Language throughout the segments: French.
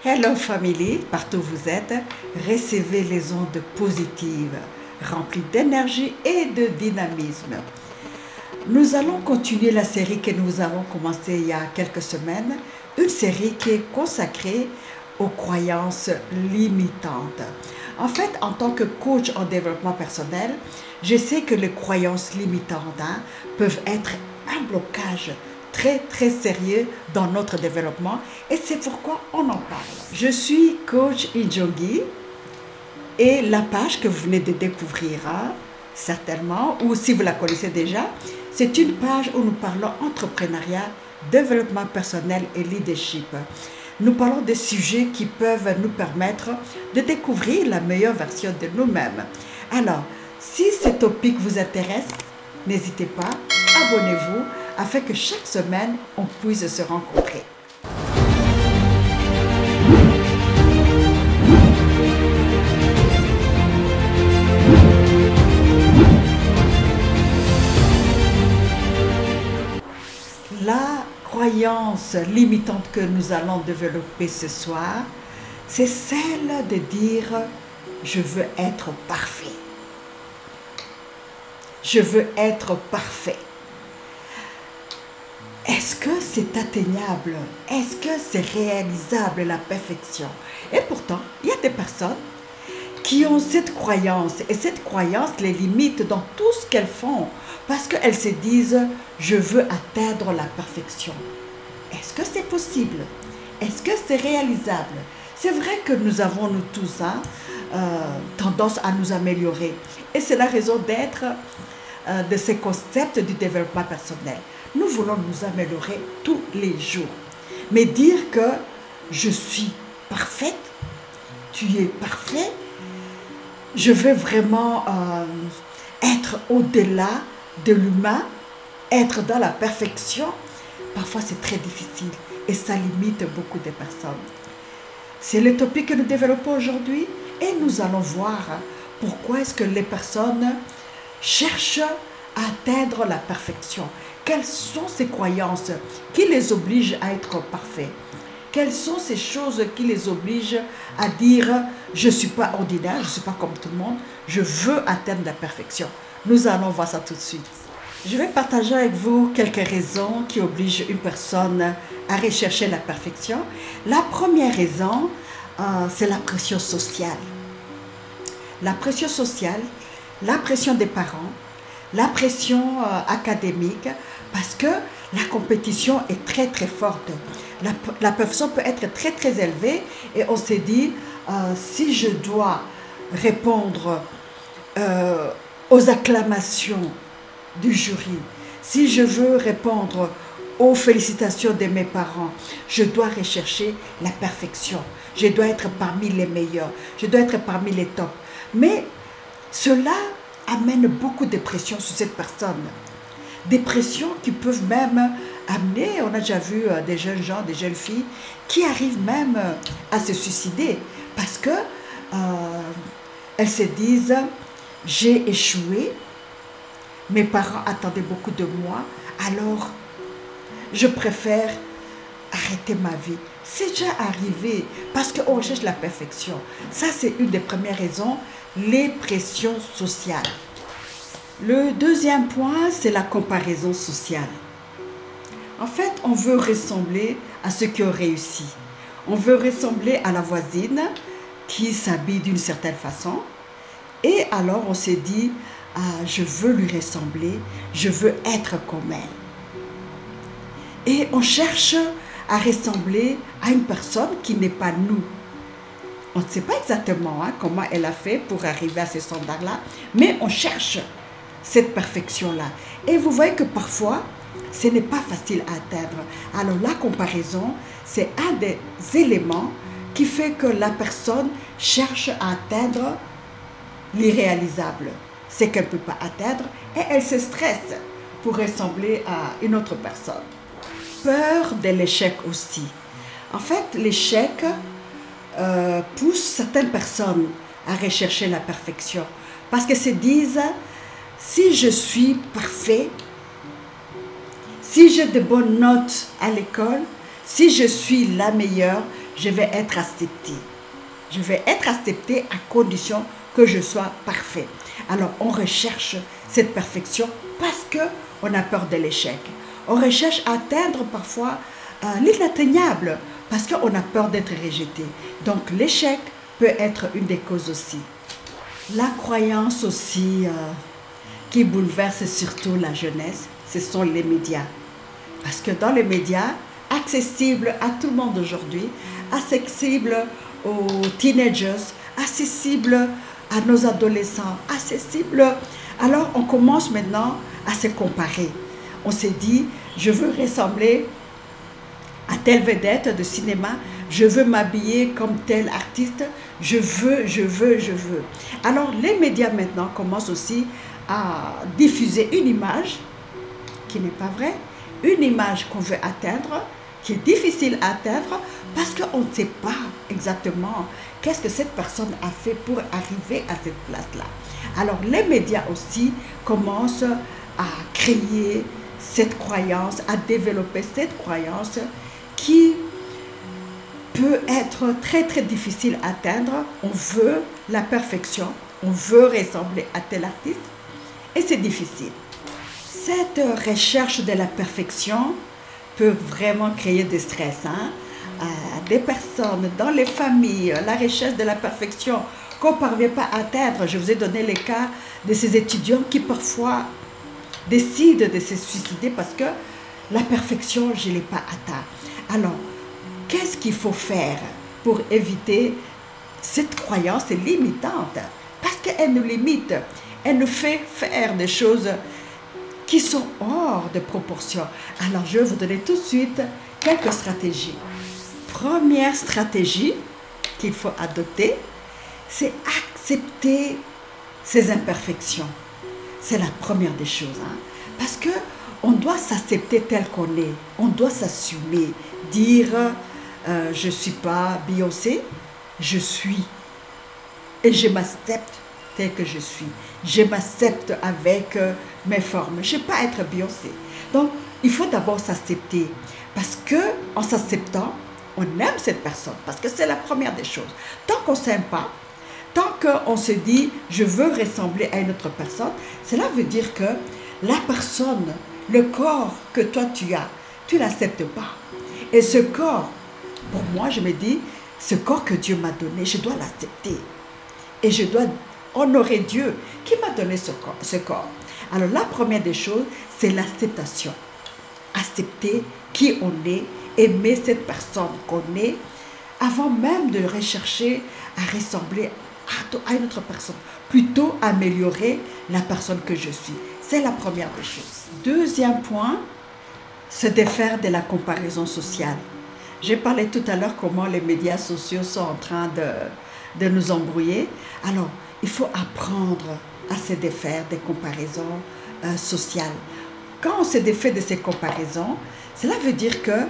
Hello family, partout où vous êtes, recevez les ondes positives, remplies d'énergie et de dynamisme. Nous allons continuer la série que nous avons commencée il y a quelques semaines, une série qui est consacrée aux croyances limitantes. En fait, en tant que coach en développement personnel, je sais que les croyances limitantes peuvent être un blocage très sérieux dans notre développement et c'est pourquoi on en parle. Je suis coach Njongi et la page que vous venez de découvrir certainement, ou si vous la connaissez déjà, c'est une page où nous parlons entrepreneuriat, développement personnel et leadership. Nous parlons des sujets qui peuvent nous permettre de découvrir la meilleure version de nous-mêmes. Alors, si ce topic vous intéresse, n'hésitez pas, abonnez-vous afin que chaque semaine, on puisse se rencontrer. La croyance limitante que nous allons développer ce soir, c'est celle de dire « je veux être parfait ». Je veux être parfait. Est-ce que c'est atteignable? Est-ce que c'est réalisable la perfection? Et pourtant, il y a des personnes qui ont cette croyance et cette croyance les limite dans tout ce qu'elles font parce qu'elles se disent « je veux atteindre la perfection ». Est-ce que c'est possible? Est-ce que c'est réalisable? C'est vrai que nous avons, nous tous, tendance à nous améliorer. Et c'est la raison d'être de ces concepts du développement personnel. Nous voulons nous améliorer tous les jours. Mais dire que je suis parfaite, tu es parfait, je veux vraiment être au-delà de l'humain, être dans la perfection, parfois c'est très difficile et ça limite beaucoup de personnes. C'est le topic que nous développons aujourd'hui et nous allons voir pourquoi est-ce que les personnes cherchent à atteindre la perfection. Quelles sont ces croyances qui les obligent à être parfaits? Quelles sont ces choses qui les obligent à dire « je ne suis pas ordinaire, je ne suis pas comme tout le monde, je veux atteindre la perfection ». Nous allons voir ça tout de suite. Je vais partager avec vous quelques raisons qui obligent une personne à rechercher la perfection. La première raison, c'est la pression sociale. La pression sociale, la pression des parents, la pression académique, parce que la compétition est très forte. La pression peut être très élevée et on s'est dit, si je dois répondre aux acclamations du jury, si je veux répondre aux félicitations de mes parents, je dois rechercher la perfection. Je dois être parmi les meilleurs, je dois être parmi les tops. Mais cela amène beaucoup de pression sur cette personne. Des pressions qui peuvent même amener, on a déjà vu des jeunes gens, des jeunes filles qui arrivent même à se suicider parce que elles se disent « j'ai échoué, mes parents attendaient beaucoup de moi, alors je préfère arrêter ma vie ». C'est déjà arrivé parce qu'on recherche la perfection. Ça, c'est une des premières raisons, les pressions sociales. Le deuxième point, c'est la comparaison sociale. En fait, on veut ressembler à ceux qui ont réussi. On veut ressembler à la voisine qui s'habille d'une certaine façon. Et alors, on s'est dit, je veux lui ressembler, je veux être comme elle. Et on cherche à ressembler à une personne qui n'est pas nous. On ne sait pas exactement comment elle a fait pour arriver à ces standards-là, mais on cherche cette perfection-là. Et vous voyez que parfois, ce n'est pas facile à atteindre. Alors la comparaison, c'est un des éléments qui fait que la personne cherche à atteindre l'irréalisable. C'est qu'elle ne peut pas atteindre et elle se stresse pour ressembler à une autre personne. Peur de l'échec aussi. En fait, l'échec pousse certaines personnes à rechercher la perfection parce qu'elles se disent si je suis parfait, si j'ai de bonnes notes à l'école, si je suis la meilleure, je vais être accepté. Je vais être accepté à condition que je sois parfait. Alors, on recherche cette perfection parce qu'on a peur de l'échec. On recherche à atteindre parfois l'inatteignable parce qu'on a peur d'être rejeté. Donc, l'échec peut être une des causes aussi. La croyance aussi qui bouleverse surtout la jeunesse, ce sont les médias. Parce que dans les médias, accessibles à tout le monde aujourd'hui, accessibles aux teenagers, accessibles à nos adolescents, accessibles. Alors on commence maintenant à se comparer. On s'est dit, je veux ressembler à telle vedette de cinéma, je veux m'habiller comme tel artiste, je veux. Alors les médias maintenant commencent aussi à diffuser une image qui n'est pas vraie, une image qu'on veut atteindre, qui est difficile à atteindre parce qu'on ne sait pas exactement qu'est-ce que cette personne a fait pour arriver à cette place-là. Alors les médias aussi commencent à créer cette croyance, à développer cette croyance qui peut être très très difficile à atteindre. On veut la perfection, on veut ressembler à tel artiste et c'est difficile. Cette recherche de la perfection peut vraiment créer du stress. Des personnes dans les familles, la recherche de la perfection qu'on ne parvient pas à atteindre. Je vous ai donné les cas de ces étudiants qui parfois décident de se suicider parce que la perfection, je ne l'ai pas atteinte. Alors, qu'est-ce qu'il faut faire pour éviter cette croyance limitante? Parce qu'elle nous limite, elle nous fait faire des choses qui sont hors de proportion. Alors, je vais vous donner tout de suite quelques stratégies. Première stratégie qu'il faut adopter, c'est accepter ses imperfections. C'est la première des choses. Parce qu'on doit s'accepter tel qu'on est. On doit s'assumer. Dire, je ne suis pas Beyoncé, je suis. Et je m'accepte tel que je suis. Je m'accepte avec mes formes. Je ne vais pas être Beyoncé. Donc, il faut d'abord s'accepter. Parce qu'en s'acceptant, on aime cette personne. Parce que c'est la première des choses. Tant qu'on ne s'aime pas, tant qu'on se dit, je veux ressembler à une autre personne, cela veut dire que la personne, le corps que toi tu as, tu ne l'acceptes pas. Et ce corps, pour moi, je me dis, ce corps que Dieu m'a donné, je dois l'accepter. Et je dois honorer Dieu qui m'a donné ce corps. Alors la première des choses, c'est l'acceptation. Accepter qui on est, aimer cette personne qu'on est, avant même de rechercher à ressembler à une autre personne. Plutôt améliorer la personne que je suis. C'est la première des choses. Deuxième point, se défaire de la comparaison sociale. J'ai parlé tout à l'heure comment les médias sociaux sont en train de nous embrouiller. Alors, il faut apprendre à se défaire des comparaisons sociales. Quand on se défait de ces comparaisons, cela veut dire que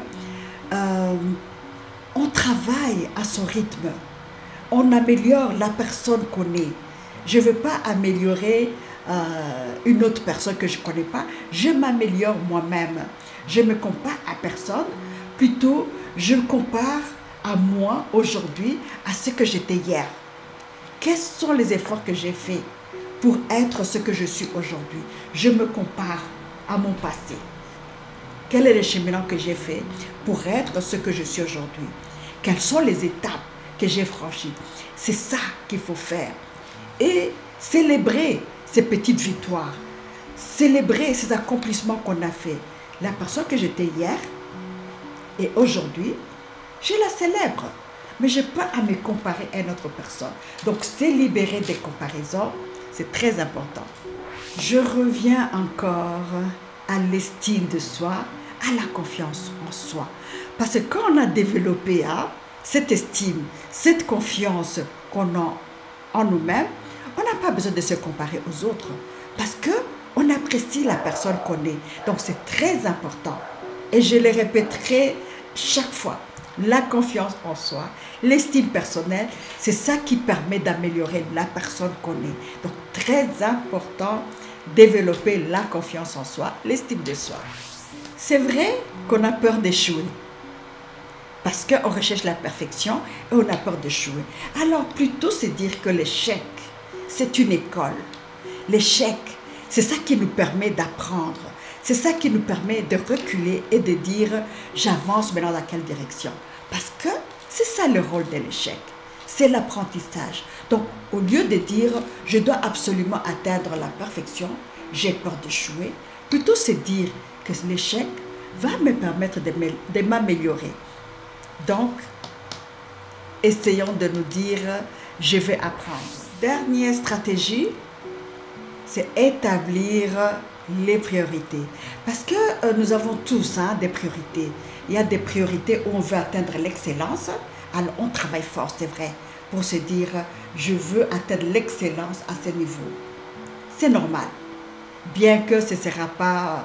on travaille à son rythme. On améliore la personne qu'on est. Je ne veux pas améliorer une autre personne que je ne connais pas. Je m'améliore moi-même. Je ne me compare à personne. Plutôt, je me compare à moi aujourd'hui, à ce que j'étais hier. Quels sont les efforts que j'ai faits pour être ce que je suis aujourd'hui? Je me compare à mon passé. Quel est le cheminement que j'ai fait pour être ce que je suis aujourd'hui? Quelles sont les étapes que j'ai franchies? C'est ça qu'il faut faire. Et célébrer ces petites victoires. Célébrer ces accomplissements qu'on a fait. La personne que j'étais hier et aujourd'hui, je la célèbre. Mais je n'ai pas à me comparer à une autre personne. Donc, c'est libérer des comparaisons. C'est très important. Je reviens encore à l'estime de soi, à la confiance en soi. Parce que quand on a développé cette estime, cette confiance qu'on a en nous-mêmes, on n'a pas besoin de se comparer aux autres. Parce qu'on apprécie la personne qu'on est. Donc c'est très important. Et je le répéterai chaque fois. La confiance en soi, l'estime personnelle, c'est ça qui permet d'améliorer la personne qu'on est. Donc très important, développer la confiance en soi, l'estime de soi. C'est vrai qu'on a peur d'échouer. Parce qu'on recherche la perfection et on a peur d'échouer. Alors plutôt c'est dire que l'échec, c'est une école. L'échec, c'est ça qui nous permet d'apprendre. C'est ça qui nous permet de reculer et de dire j'avance maintenant dans quelle direction. Parce que c'est ça le rôle de l'échec. C'est l'apprentissage. Donc au lieu de dire je dois absolument atteindre la perfection, j'ai peur d'échouer, plutôt c'est dire que l'échec va me permettre de m'améliorer. Donc, essayons de nous dire, je vais apprendre. Dernière stratégie, c'est établir les priorités. Parce que nous avons tous des priorités. Il y a des priorités où on veut atteindre l'excellence. Alors, on travaille fort, c'est vrai, pour se dire, je veux atteindre l'excellence à ce niveau. C'est normal. Bien que ce ne sera pas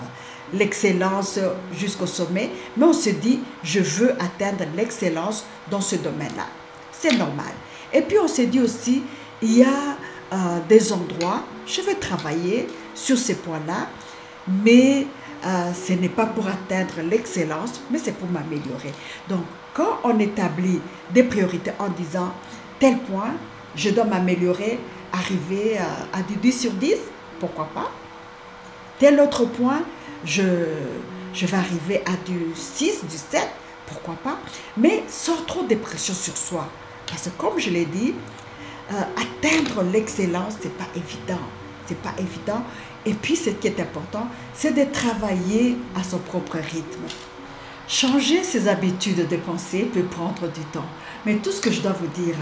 l'excellence jusqu'au sommet, mais on se dit, je veux atteindre l'excellence dans ce domaine-là. C'est normal. Et puis on se dit aussi, il y a des endroits, je vais travailler sur ces points-là, mais ce n'est pas pour atteindre l'excellence, mais c'est pour m'améliorer. Donc, quand on établit des priorités en disant, tel point, je dois m'améliorer, arriver à du 10 sur 10, pourquoi pas? Tel autre point, je vais arriver à du 6, du 7, pourquoi pas, mais sans trop de pression sur soi. Parce que comme je l'ai dit, atteindre l'excellence, c'est pas évident. C'est pas évident. Et puis, ce qui est important, c'est de travailler à son propre rythme. Changer ses habitudes de pensée peut prendre du temps. Mais tout ce que je dois vous dire,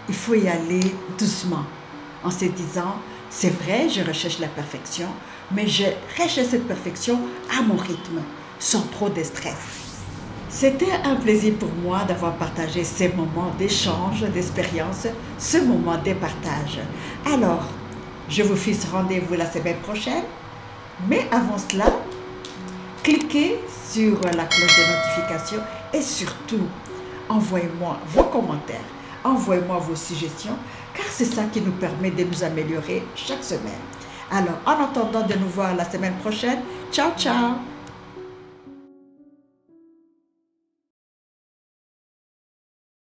il faut y aller doucement, en se disant, c'est vrai, je recherche la perfection, mais je recherche cette perfection à mon rythme, sans trop de stress. C'était un plaisir pour moi d'avoir partagé ces moments d'échange, d'expérience, ce moment de partage. Alors, je vous fixe rendez-vous la semaine prochaine, mais avant cela, cliquez sur la cloche de notification et surtout, envoyez-moi vos commentaires, envoyez-moi vos suggestions, car c'est ça qui nous permet de nous améliorer chaque semaine. Alors, en attendant de nous voir la semaine prochaine, ciao, ciao!